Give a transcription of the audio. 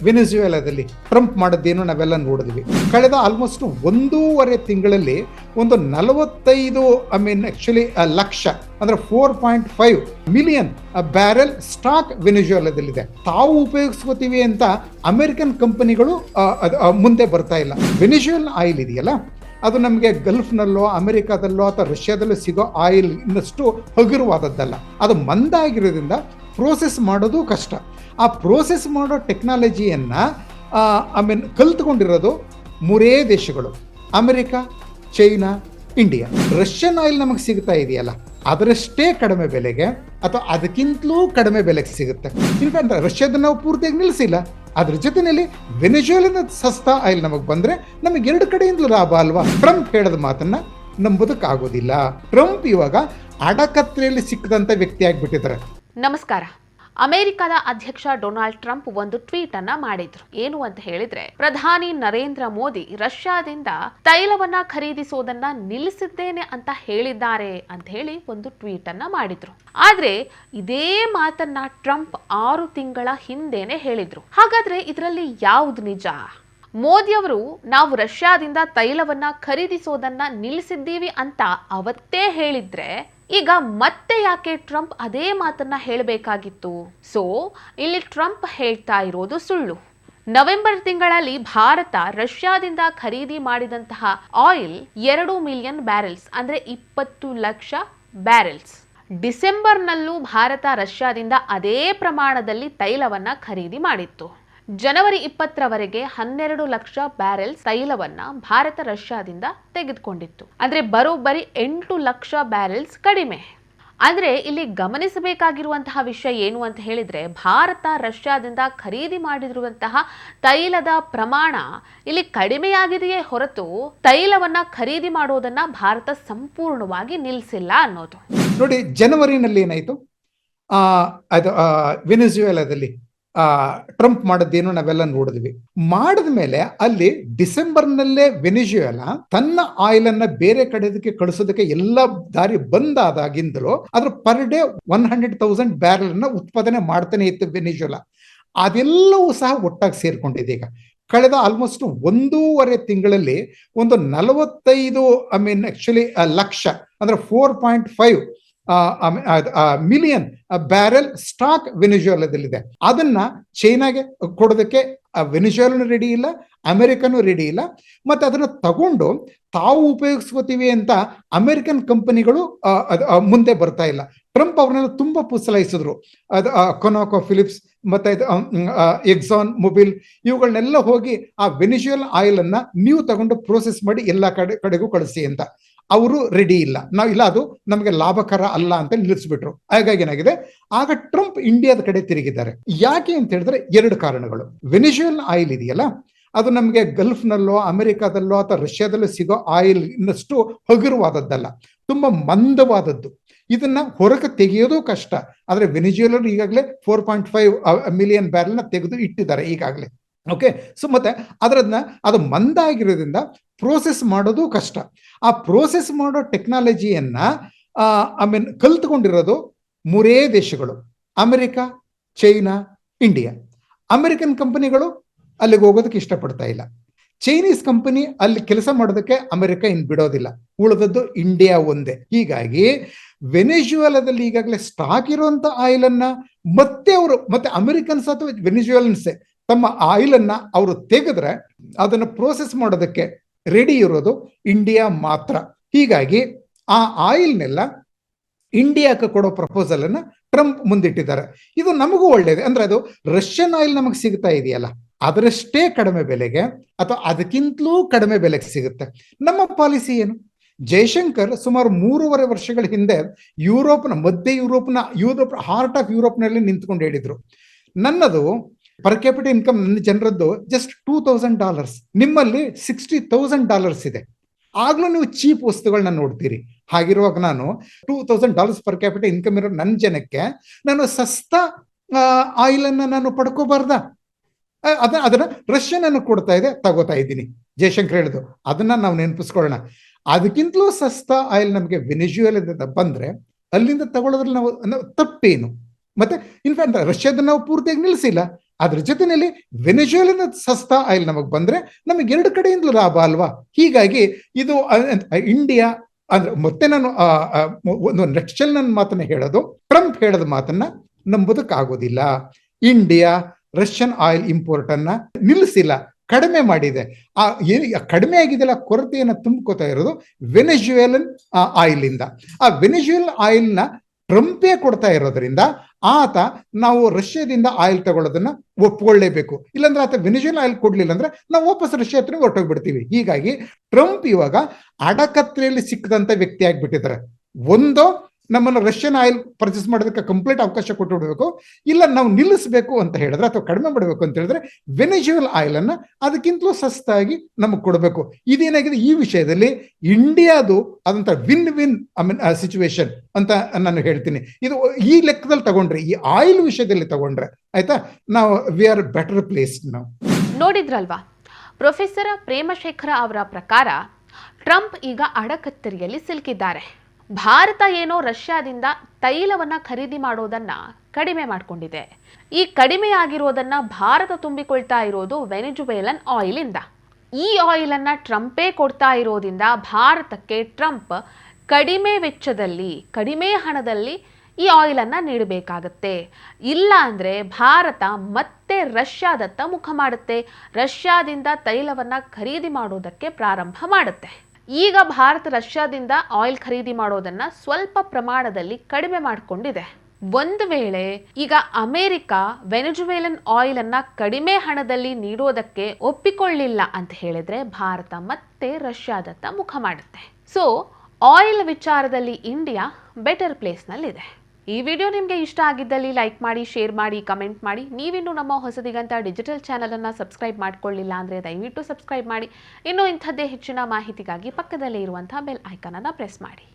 ವೆನಿಜುವೆಲಾದಲ್ಲಿ Trump ಮಾಡೋದೇನು ನಾವೆಲ್ಲ ನೋಡಿದ್ವಿ. ಕಳೆದ ಆಲ್ಮೋಸ್ಟ್ 1.5 ತಿಂಗಳಲ್ಲಿ ಒಂದು 45 ಲಕ್ಷ ಅಂದ್ರೆ 4.5 ಮಿಲಿಯನ್ ಬ್ಯಾರೆಲ್ ಸ್ಟಾಕ್ ವೆನಿಜುವೆಲಾದಲ್ಲಿದೆ. ತಾವು ಉಪಯೋಗಿಸ್ಕೋತೀವಿ ಅಂತ ಅಮೆರಿಕನ್ ಕಂಪನಿಗಳು ಮುಂದೆ ಬರ್ತಾ ಇಲ್ಲ. ವೆನಿಜುವೆಲನ್ ಆಯಿಲ್ ಇದೆಯಲ್ಲ, ಅದು ನಮಗೆ ಗಲ್ಫ್ನಲ್ಲೋ ಅಮೆರಿಕಾದಲ್ಲೋ ಅಥವಾ ರಷ್ಯಾದಲ್ಲೋ ಸಿಗೋ ಆಯಿಲ್ ಇನ್ನಷ್ಟು ಹಗುರವಾದದ್ದಲ್ಲ. ಅದು ಮಂದಾಗಿರೋದ್ರಿಂದ ಪ್ರೋಸೆಸ್ ಮಾಡೋದು ಕಷ್ಟ. ಆ ಪ್ರೋಸೆಸ್ ಮಾಡೋ ಟೆಕ್ನಾಲಜಿಯನ್ನು ಕಲ್ತ್ಕೊಂಡಿರೋದು 3 ದೇಶಗಳು: America, China, India. Russian oil ನಮಗೆ ಸಿಗ್ತಾ ಇದೆಯಲ್ಲ, ಅದರಷ್ಟೇ ಕಡಿಮೆ ಬೆಲೆಗೆ ಅಥವಾ ಅದಕ್ಕಿಂತಲೂ ಕಡಿಮೆ ಬೆಲೆಗೆ ಸಿಗುತ್ತೆ. ಇನ್ಫ್ಯಾಕ್ಟ್ ರಷ್ಯಾದ ನಾವು ಪೂರ್ತಿಯಾಗಿ ನಿಲ್ಲಿಸಿಲ್ಲ. ಅದ್ರ ಜೊತೆಯಲ್ಲಿ ವೆನಿಜುವೆಲದ ಸಸ್ತಾ ಆಯಿಲ್ ನಮಗೆ ಬಂದರೆ ನಮಗೆ 2 ಕಡೆಯಿಂದಲೂ ಲಾಭ ಅಲ್ವಾ? ಟ್ರಂಪ್ ಹೇಳಿದ ಮಾತನ್ನ ನಂಬೋದಕ್ಕಾಗೋದಿಲ್ಲ. ಟ್ರಂಪ್ ಇವಾಗ ಅಡಕತ್ರೆಯಲ್ಲಿ ಸಿಕ್ಕದಂಥ ವ್ಯಕ್ತಿ ಆಗಿಬಿಟ್ಟಿದ್ದಾರೆ. ನಮಸ್ಕಾರ. ಅಮೆರಿಕದ ಅಧ್ಯಕ್ಷ ಡೊನಾಲ್ಡ್ ಟ್ರಂಪ್ ಒಂದು ಟ್ವೀಟ್ ಅನ್ನ ಮಾಡಿದ್ರು. ಏನು ಅಂತ ಹೇಳಿದ್ರೆ, ಪ್ರಧಾನಿ ನರೇಂದ್ರ ಮೋದಿ ರಷ್ಯಾದಿಂದ ತೈಲವನ್ನ ಖರೀದಿಸೋದನ್ನ ನಿಲ್ಲಿಸಿದ್ದೇನೆ ಅಂತ ಹೇಳಿದ್ದಾರೆ ಅಂತ ಹೇಳಿ ಒಂದು ಟ್ವೀಟ್ ಅನ್ನ ಮಾಡಿದ್ರು. ಆದ್ರೆ ಇದೇ ಮಾತನ್ನ ಟ್ರಂಪ್ 6 ತಿಂಗಳ ಹಿಂದೆನೆ ಹೇಳಿದ್ರು. ಹಾಗಾದ್ರೆ ಇದರಲ್ಲಿ ಯಾವ್ದು ನಿಜ? ಮೋದಿಯವರು ನಾವು ರಷ್ಯಾದಿಂದ ತೈಲವನ್ನ ಖರೀದಿಸೋದನ್ನ ನಿಲ್ಲಿಸಿದ್ದೀವಿ ಅಂತ ಅವತ್ತೇ ಹೇಳಿದ್ರೆ, ಈಗ ಮತ್ತೆ ಯಾಕೆ ಟ್ರಂಪ್ ಅದೇ ಮಾತನ್ನ ಹೇಳಬೇಕಾಗಿತ್ತು? ಸೊ ಇಲ್ಲಿ ಟ್ರಂಪ್ ಹೇಳ್ತಾ ಇರೋದು ಸುಳ್ಳು. ನವೆಂಬರ್ ತಿಂಗಳಲ್ಲಿ ಭಾರತ ರಷ್ಯಾದಿಂದ ಖರೀದಿ ಮಾಡಿದಂತಹ ಆಯಿಲ್ 2 ಮಿಲಿಯನ್ ಬ್ಯಾರೆಲ್ಸ್ ಅಂದ್ರೆ 20 ಲಕ್ಷ ಬ್ಯಾರೆಲ್ಸ್. ಡಿಸೆಂಬರ್ನಲ್ಲೂ ಭಾರತ ರಷ್ಯಾದಿಂದ ಅದೇ ಪ್ರಮಾಣದಲ್ಲಿ ತೈಲವನ್ನ ಖರೀದಿ ಮಾಡಿತ್ತು. ಜನವರಿ 20ರವರೆಗೆ 12 ಲಕ್ಷ ಬ್ಯಾರೆಲ್ಸ್ ತೈಲವನ್ನ ಭಾರತ ರಷ್ಯಾದಿಂದ ತೆಗೆದುಕೊಂಡಿತ್ತು. ಅಂದ್ರೆ ಬರೋಬ್ಬರಿ 8 ಲಕ್ಷ ಬ್ಯಾರೆಲ್ಸ್ ಕಡಿಮೆ. ಅಂದ್ರೆ ಇಲ್ಲಿ ಗಮನಿಸಬೇಕಾಗಿರುವಂತಹ ವಿಷಯ ಏನು ಅಂತ ಹೇಳಿದ್ರೆ, ಭಾರತ ರಷ್ಯಾದಿಂದ ಖರೀದಿ ಮಾಡಿರುವಂತಹ ತೈಲದ ಪ್ರಮಾಣ ಇಲ್ಲಿ ಕಡಿಮೆಯಾಗಿದೆಯೇ ಹೊರತು ತೈಲವನ್ನ ಖರೀದಿ ಮಾಡೋದನ್ನ ಭಾರತ ಸಂಪೂರ್ಣವಾಗಿ ನಿಲ್ಲಿಸಿಲ್ಲ ಅನ್ನೋದು. ನೋಡಿ, ಜನವರಿನಲ್ಲಿ ಏನಾಯ್ತು, ಅದು ವೆನಿಜುವೆಲಾದಲ್ಲಿ ಟ್ರಂಪ್ ಮಾಡೋದೇನು ನಾವೆಲ್ಲ ನೋಡಿದ್ವಿ. ಮಾಡಿದ ಮೇಲೆ ಅಲ್ಲಿ ಡಿಸೆಂಬರ್ನಲ್ಲೇ ವೆನಿಜುವೆಲಾ ತನ್ನ ಆಯಿಲ್ ಅನ್ನ ಬೇರೆ ಕಡೆದಕ್ಕೆ ಕಳಿಸೋದಕ್ಕೆ ಎಲ್ಲ ದಾರಿ ಬಂದಾದಾಗಿಂದಲೂ ಅದ್ರ ಪರ್ ಡೇ 100,000 ಬ್ಯಾರೆಲ್ ಅನ್ನ ಉತ್ಪಾದನೆ ಮಾಡ್ತಾನೆ ಇತ್ತು ವೆನಿಜುವೆಲಾ. ಅದೆಲ್ಲವೂ ಸಹ ಒಟ್ಟಾಗಿ ಸೇರ್ಕೊಂಡಿದೆ. ಈಗ ಕಳೆದ ಆಲ್ಮೋಸ್ಟ್ 1.5 ತಿಂಗಳಲ್ಲಿ ಒಂದು 45 ಲಕ್ಷ ಅಂದ್ರೆ 4.5 ಮಿಲಿಯನ್ ಬ್ಯಾರೆಲ್ ಸ್ಟಾಕ್ ವೆನಿಜುವೆಲಾದಲ್ಲಿದೆ. ಅದನ್ನ ಚೈನಾಗೆ ಕೊಡೋದಕ್ಕೆ ವೆನಿಜುವೆಲಾನು ರೆಡಿ ಇಲ್ಲ, ಅಮೆರಿಕನು ರೆಡಿ ಇಲ್ಲ. ಮತ್ತೆ ಅದನ್ನ ತಗೊಂಡು ತಾವು ಉಪಯೋಗಿಸ್ಕೋತೀವಿ ಅಂತ ಅಮೆರಿಕನ್ ಕಂಪನಿಗಳು ಮುಂದೆ ಬರ್ತಾ ಇಲ್ಲ. ಟ್ರಂಪ್ ಅವ್ರನ್ನೆಲ್ಲ ತುಂಬಾ ಪುಸಲಾಯಿಸಿದ್ರು. ಕೊನಾಕೋ, ಫಿಲಿಪ್ಸ್ ಮತ್ತೆ ಎಕ್ಸಾನ್ ಮೊಬಿಲ್ ಇವುಗಳನ್ನೆಲ್ಲ ಹೋಗಿ ಆ ವೆನಿಜುವೆಲಾ ಆಯಿಲ್ ಅನ್ನ ನೀವು ತಗೊಂಡು ಪ್ರೋಸೆಸ್ ಮಾಡಿ ಎಲ್ಲ ಕಡೆಗೂ ಕಳಿಸಿ ಅಂತ. ಅವರು ರೆಡಿ ಇಲ್ಲ, ನಾವಿಲ್ಲ, ಅದು ನಮಗೆ ಲಾಭಕರ ಅಲ್ಲ ಅಂತ ನಿಲ್ಲಿಸ್ಬಿಟ್ರು. ಹಾಗಾಗಿ ಏನಾಗಿದೆ, ಆಗ ಟ್ರಂಪ್ ಇಂಡಿಯಾದ ಕಡೆ ತಿರುಗಿದ್ದಾರೆ. ಯಾಕೆ ಅಂತ ಹೇಳಿದ್ರೆ 2 ಕಾರಣಗಳು. ವೆನಿಜುವೆಲಾ ಆಯಿಲ್ ಇದೆಯಲ್ಲ, ಅದು ನಮಗೆ ಗಲ್ಫ್ನಲ್ಲೋ ಅಮೆರಿಕಾದಲ್ಲೋ ಅಥವಾ ರಷ್ಯಾದಲ್ಲೋ ಸಿಗೋ ಆಯಿಲ್ ಇನ್ನಷ್ಟು ಹಗುರವಾದದ್ದಲ್ಲ, ತುಂಬಾ ಮಂದವಾದದ್ದು. ಇದನ್ನ ಹೊರಗೆ ತೆಗೆಯೋದು ಕಷ್ಟ. ಆದ್ರೆ ವೆನಿಜುವೆಲಾ ಈಗಾಗಲೇ 4.5 ಮಿಲಿಯನ್ ಬ್ಯಾರೆಲ್ನ ತೆಗೆದು ಇಟ್ಟಿದ್ದಾರೆ ಈಗಾಗಲೇ. ಓಕೆ, ಸೊ ಮತ್ತೆ ಅದು ಮಂದಾಗಿರೋದ್ರಿಂದ ಪ್ರೋಸೆಸ್ ಮಾಡೋದು ಕಷ್ಟ. ಆ ಪ್ರೋಸೆಸ್ ಮಾಡೋ ಟೆಕ್ನಾಲಜಿಯನ್ನ ಕಲ್ತ್ಕೊಂಡಿರೋದು 3 ದೇಶಗಳು: ಅಮೆರಿಕ, ಚೈನಾ, ಇಂಡಿಯಾ. ಅಮೆರಿಕನ್ ಕಂಪನಿಗಳು ಅಲ್ಲಿಗೆ ಹೋಗೋದಕ್ಕೆ ಇಷ್ಟಪಡ್ತಾ ಇಲ್ಲ. ಚೈನೀಸ್ ಕಂಪನಿ ಅಲ್ಲಿ ಕೆಲಸ ಮಾಡೋದಕ್ಕೆ ಅಮೆರಿಕ ಇನ್ ಬಿಡೋದಿಲ್ಲ. ಉಳಿದದ್ದು ಇಂಡಿಯಾ ಒಂದೇ. ಹೀಗಾಗಿ ವೆನಿಜುವೆಲಾದಲ್ಲಿ ಈಗಾಗಲೇ ಸ್ಟಾಕ್ ಇರುವಂತ ಆಯಿಲ್ ಅನ್ನ ಮತ್ತೆ ಅಮೆರಿಕನ್ಸ್ ಅಥವಾ ವೆನಿಜುವೆಲನ್ಸೇ ತಮ್ಮ ಆಯಿಲ್ ಅನ್ನ ಅವರು ತೆಗೆದ್ರೆ ಅದನ್ನ ಪ್ರೋಸೆಸ್ ಮಾಡೋದಕ್ಕೆ ರೆಡಿ ಇರೋದು ಇಂಡಿಯಾ ಮಾತ್ರ. ಹೀಗಾಗಿ ಆ ಆಯಿಲ್ನೆಲ್ಲ ಇಂಡಿಯಾಕ್ಕೆ ಕೊಡೋ ಪ್ರಪೋಸಲ್ ಅನ್ನ ಟ್ರಂಪ್ ಮುಂದಿಟ್ಟಿದ್ದಾರೆ. ಇದು ನಮಗೂ ಒಳ್ಳೇದು. ಅಂದ್ರೆ ಅದು ರಷ್ಯನ್ ಆಯಿಲ್ ನಮಗೆ ಸಿಗ್ತಾ ಇದೆಯಲ್ಲ, ಅದರಷ್ಟೇ ಕಡಿಮೆ ಬೆಲೆಗೆ ಅಥವಾ ಅದಕ್ಕಿಂತಲೂ ಕಡಿಮೆ ಬೆಲೆಗೆ ಸಿಗುತ್ತೆ. ನಮ್ಮ ಪಾಲಿಸಿ ಏನು? ಜಯಶಂಕರ್ ಸುಮಾರು 3.5 ವರ್ಷಗಳ ಹಿಂದೆ ಯುರೋಪ್ ಹಾರ್ಟ್ ಆಫ್ ಯುರೋಪ್ನಲ್ಲಿ ನಿಂತ್ಕೊಂಡು ಹೇಳಿದ್ರು, ನನ್ನದು ಪರ್ ಕ್ಯಾಪಿಟಲ್ ಇನ್ಕಮ್ ನನ್ನ ಜನರದ್ದು ಜಸ್ಟ್ $2,000, ನಿಮ್ಮಲ್ಲಿ $60,000 ಇದೆ. ಆಗ್ಲೂ ನೀವು ಚೀಪ್ ವಸ್ತುಗಳನ್ನ ನೋಡ್ತೀರಿ. ಹಾಗಿರುವಾಗ ನಾನು $2,000 ಪರ್ ಕ್ಯಾಪಿಟಲ್ ಇನ್ಕಮ್ ಇರೋ ನನ್ನ ಜನಕ್ಕೆ ನಾನು ಸಸ್ತಾ ಆಯಿಲ್ ಅನ್ನ ನಾನು ಪಡ್ಕೋಬಾರ್ದ? ಅದನ್ನ ರಷ್ಯನ್ ಅನ್ನು ಕೊಡ್ತಾ ಇದೆ, ತಗೋತಾ ಇದ್ದೀನಿ. ಜಯಶಂಕರ್ ಹೇಳಿದ್ರು, ಅದನ್ನ ನಾವು ನೆನಪಿಸ್ಕೊಳ್ಳೋಣ. ಅದಕ್ಕಿಂತಲೂ ಸಸ್ತಾ ಆಯಿಲ್ ನಮಗೆ ವೆನಿಜುವೆಲಾದಿಂದ ಬಂದ್ರೆ ಅಲ್ಲಿಂದ ತಗೊಳ್ಳೋದ್ರಲ್ಲಿ ನಾವು ತಪ್ಪೇನು? ಮತ್ತೆ ಇನ್ಫ್ಯಾಕ್ಟ್ ರಷ್ಯಾದ ನಾವು ಪೂರ್ತಿಯಾಗಿ ನಿಲ್ಲಿಸಿಲ್ಲ. ಅದ್ರ ಜೊತೆಯಲ್ಲಿ ವೆನೆಜುವೆಲನ್ ಸಸ್ತಾ ಆಯಿಲ್ ನಮಗೆ ಬಂದ್ರೆ ನಮಗೆ ಎರಡು ಕಡೆಯಿಂದಲೂ ಲಾಭ ಅಲ್ವಾ. ಹೀಗಾಗಿ ಇದು ಇಂಡಿಯಾ ಅಂದ್ರೆ ಮತ್ತೆ ನಾನು ಒಂದು ನಟ್ಶೆಲ್ ನನ್ನ ಮಾತನ್ನ ಹೇಳೋದು, ಟ್ರಂಪ್ ಹೇಳದ ಮಾತನ್ನ ನಂಬೋದಕ್ಕಾಗೋದಿಲ್ಲ. ಇಂಡಿಯಾ ರಷ್ಯನ್ ಆಯಿಲ್ ಇಂಪೋರ್ಟ್ ಅನ್ನ ನಿಲ್ಲಿಸಿಲ್ಲ, ಕಡಿಮೆ ಮಾಡಿದೆ. ಕಡಿಮೆ ಆಗಿದೆಲ್ಲ, ಕೊರತೆಯನ್ನು ತುಂಬ್ಕೋತಾ ಇರೋದು ವೆನೆಜುವೆಲನ್ ಆಯಿಲ್ ಇಂದ. ಆ ವೆನೆಜುವೆಲನ್ ಆಯಿಲ್ ನ ಟ್ರಂಪೇ ಕೊಡ್ತಾ ಇರೋದ್ರಿಂದ ಆತ ನಾವು ರಷ್ಯಾದಿಂದ ಆಯಿಲ್ ತಗೊಳ್ಳೋದನ್ನ ಒಪ್ಕೊಳ್ಳೇಬೇಕು. ಇಲ್ಲಾಂದ್ರೆ ಆತ ವೆನೆಜುವೆಲನ್ ಆಯಿಲ್ ಕೊಡ್ಲಿಲ್ಲ ಅಂದ್ರೆ ನಾವು ವಾಪಸ್ ರಷ್ಯಾ ಹತ್ರ ಹೊರಟೋಗ್ಬಿಡ್ತೀವಿ. ಹೀಗಾಗಿ ಟ್ರಂಪ್ ಇವಾಗ ಅಡಕತ್ರೆಯಲ್ಲಿ ಸಿಕ್ಕದಂತ ವ್ಯಕ್ತಿ ಆಗ್ಬಿಟ್ಟಿದ್ದಾರೆ. ಒಂದು, ನಮ್ಮನ್ನು ರಷ್ಯನ್ ಆಯಿಲ್ ಪರ್ಚೇಸ್ ಮಾಡೋದಕ್ಕೆ ಕಂಪ್ಲೀಟ್ ಅವಕಾಶ ಕೊಟ್ಟು ಬಿಡಬೇಕು, ಇಲ್ಲ ನಾವು ನಿಲ್ಲಿಸಬೇಕು ಅಂತ ಹೇಳಿದ್ರೆ ಅಥವಾ ಕಡಿಮೆ ಮಾಡಬೇಕು ಅಂತ ಹೇಳಿದ್ರೆ ವೆನೆಜುವೆಲ್ ಆಯಿಲ್ ಅನ್ನ ಅದಕ್ಕಿಂತಲೂ ಸಸ್ತಾಗಿ ನಮಗೆ ಕೊಡಬೇಕು. ಇದೇನಾಗಿದೆ ಈ ವಿಷಯದಲ್ಲಿ ಇಂಡಿಯಾದು ಅದಂತ ವಿನ್ ವಿನ್ ಸಿಚುವೇಶನ್ ಅಂತ ನಾನು ಹೇಳ್ತೀನಿ. ಇದು ಈ ಲೆಕ್ಕದಲ್ಲಿ ತಗೊಂಡ್ರೆ, ಈ ಆಯಿಲ್ ವಿಷಯದಲ್ಲಿ ತಗೊಂಡ್ರೆ ಆಯ್ತಾ, ನಾವು ವಿ ಆರ್ ಬೆಟರ್ ಪ್ಲೇಸ್. ನಾವು ನೋಡಿದ್ರಲ್ವಾ, ಪ್ರೊಫೆಸರ್ ಪ್ರೇಮಶೇಖರ ಅವರ ಪ್ರಕಾರ ಟ್ರಂಪ್ ಈಗ ಅಡಕತ್ತರಿಯಲ್ಲಿ ಸಿಲುಕಿದ್ದಾರೆ. ಭಾರತ ಏನೋ ರಷ್ಯಾದಿಂದ ತೈಲವನ್ನ ಖರೀದಿ ಮಾಡೋದನ್ನ ಕಡಿಮೆ ಮಾಡಿಕೊಂಡಿದೆ. ಈ ಕಡಿಮೆಯಾಗಿರೋದನ್ನ ಭಾರತ ತುಂಬಿಕೊಳ್ತಾ ಇರೋದು ವೆನೆಜುವೆಲನ್ ಆಯಿಲ್ ಇಂದ. ಈ ಆಯಿಲ್ ಅನ್ನ ಟ್ರಂಪೇ ಕೊಡ್ತಾ ಇರೋದ್ರಿಂದ ಭಾರತಕ್ಕೆ ಟ್ರಂಪ್ ಕಡಿಮೆ ವೆಚ್ಚದಲ್ಲಿ, ಕಡಿಮೆ ಹಣದಲ್ಲಿ ಈ ಆಯಿಲ್ ಅನ್ನ ನೀಡಬೇಕಾಗತ್ತೆ. ಇಲ್ಲ ಅಂದ್ರೆ ಭಾರತ ಮತ್ತೆ ರಷ್ಯಾದತ್ತ ಮುಖ ಮಾಡುತ್ತೆ, ರಷ್ಯಾದಿಂದ ತೈಲವನ್ನ ಖರೀದಿ ಮಾಡೋದಕ್ಕೆ ಪ್ರಾರಂಭ ಮಾಡುತ್ತೆ. ಈಗ ಭಾರತ ರಷ್ಯಾದಿಂದ ಆಯಿಲ್ ಖರೀದಿ ಮಾಡೋದನ್ನ ಸ್ವಲ್ಪ ಪ್ರಮಾಣದಲ್ಲಿ ಕಡಿಮೆ ಮಾಡಿಕೊಂಡಿದೆ. ಒಂದು ವೇಳೆ ಈಗ ಅಮೆರಿಕ ವೆನೆಜುವೆಲನ್ ಆಯಿಲ್ ಅನ್ನ ಕಡಿಮೆ ಹಣದಲ್ಲಿ ನೀಡೋದಕ್ಕೆ ಒಪ್ಪಿಕೊಳ್ಳಿಲ್ಲ ಅಂತ ಹೇಳಿದ್ರೆ ಭಾರತ ಮತ್ತೆ ರಷ್ಯಾದತ್ತ ಮುಖ ಮಾಡುತ್ತೆ. ಸೊ ಆಯಿಲ್ ವಿಚಾರದಲ್ಲಿ ಇಂಡಿಯಾ ಬೆಟರ್ ಪ್ಲೇಸ್ನಲ್ಲಿದೆ. ಈ ವಿಡಿಯೋ ನಿಮಗೆ ಇಷ್ಟ ಆಗಿದ್ದಲ್ಲಿ ಲೈಕ್ ಮಾಡಿ, ಶೇರ್ ಮಾಡಿ, ಕಮೆಂಟ್ ಮಾಡಿ. ನೀವಿನ್ನು ನಮ್ಮ ಹೊಸದಿಗಂತ ಡಿಜಿಟಲ್ ಚಾನಲ್ ಅನ್ನು ಸಬ್ಸ್ಕ್ರೈಬ್ ಮಾಡ್ಕೊಳ್ಳಿಲ್ಲ ಅಂದರೆ ದಯವಿಟ್ಟು ಸಬ್ಸ್ಕ್ರೈಬ್ ಮಾಡಿ. ಇನ್ನು ಇಂಥದ್ದೇ ಹೆಚ್ಚಿನ ಮಾಹಿತಿಗಾಗಿ ಪಕ್ಕದಲ್ಲೇ ಇರುವಂತಹ ಬೆಲ್ ಐಕಾನ್ ಅನ್ನು ಪ್ರೆಸ್ ಮಾಡಿ.